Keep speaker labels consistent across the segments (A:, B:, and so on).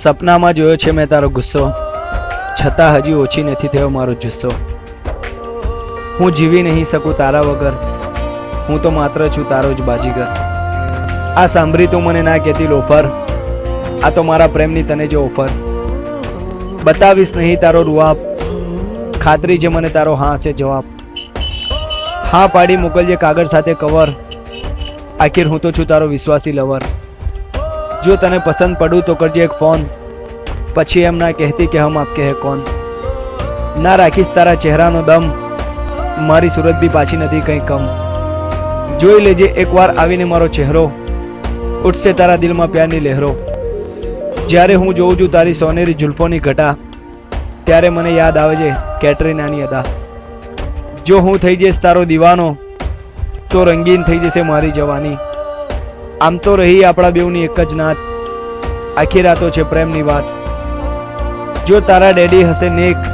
A: સપનામાં જોયો છે મેં તારો ગુસ્સો, છતાં હજી ઓછી નથી થયો મારો જુસ્સો. હું જીવી નહીં શકું તારા વગર, હું તો માત્ર છું તારો જ બાજીગર. આ સાંભળી તું મને ના કહેતી લોફર, આ તો મારા પ્રેમની તને જે ઓફર. બતાવીશ નહીં તારો રૂઆબ, ખાતરી છે મને તારો હા છે જવાબ. હા પાડી મોકલજે કાગળ સાથે કવર, આખિર હું તો છું તારો વિશ્વાસી લવર. જો તને પસંદ પડું તો કરજે એક ફોન, પછી એમ ના કહેતી કે હમ આપકે હે કોન. ના રાખીશ તારા ચહેરાનો દમ, મારી સુરત બી પાછી નથી કંઈ કમ. જોઈ લેજે એકવાર આવીને મારો ચહેરો, ઉઠશે તારા દિલમાં પ્યારની લહેરો. જ્યારે હું જોઉં છું તારી સોનેરી જુલ્ફોની ઘટા, ત્યારે મને યાદ આવે છે કેટરીનાની અદા. જો હું થઈ જઈશ તારો દીવાનો, તો રંગીન થઈ જશે મારી જવાની. આમ તો રહી આપણા બેઉની એક જ નાત, આખી રાતો છે પ્રેમની વાત. જો તારા ડેડી હશે નેક,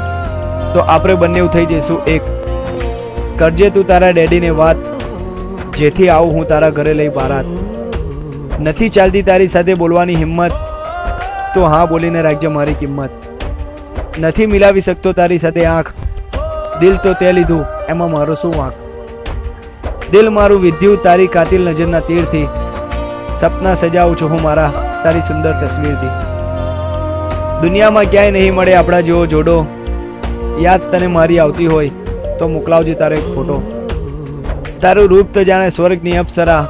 A: તો આપણે બંને થઈ જઈશું એક. કરજે તું તારા ડેડીને વાત, જેથી આવું હું તારા ઘરે લઈ બારાત. નથી ચાલતી તારી સાથે બોલવાની હિંમત, તો હા બોલીને રાખજે મારી કિંમત. નથી મિલાવી શકતો તારી સાથે આંખ, દિલ તો તે લીધું એમાં મારો શું વાંક. દિલ મારું વિધ્યું તારી કાતિલ નજરના તીરથી, સપના સજાવું છું હું મારા તારી સુંદર તસવીરથી. દુનિયામાં ક્યાંય નહીં મળે આપણા જેવો જોડો, યાદ તને મારી આવતી હોય તો મોકલાવજે તારો એક ફોટો. તારું રૂપ તો જાણે સ્વર્ગની અપ્સરા,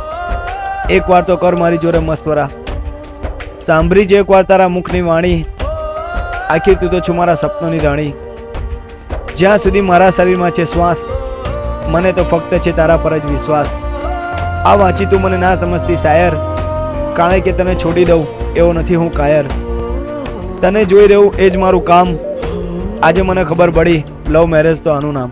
A: એકવાર તો કર મારી જોડે મસ્વરા. સાંભળી જે એકવાર તારા મુખની વાણી, આખી તું તો છું મારા સપનોની રાણી. જ્યાં સુધી મારા શરીરમાં છે શ્વાસ, મને તો ફક્ત છે તારા પર જ વિશ્વાસ. આ વાંચી તું મને ના સમજતી શાયર, કારણ કે તને છોડી દઉં એવો નથી હું કાયર. તને જોઈ રહ્યું એ જ મારું કામ, આજે મને ખબર પડી લવ મેરેજ તો આનું નામ.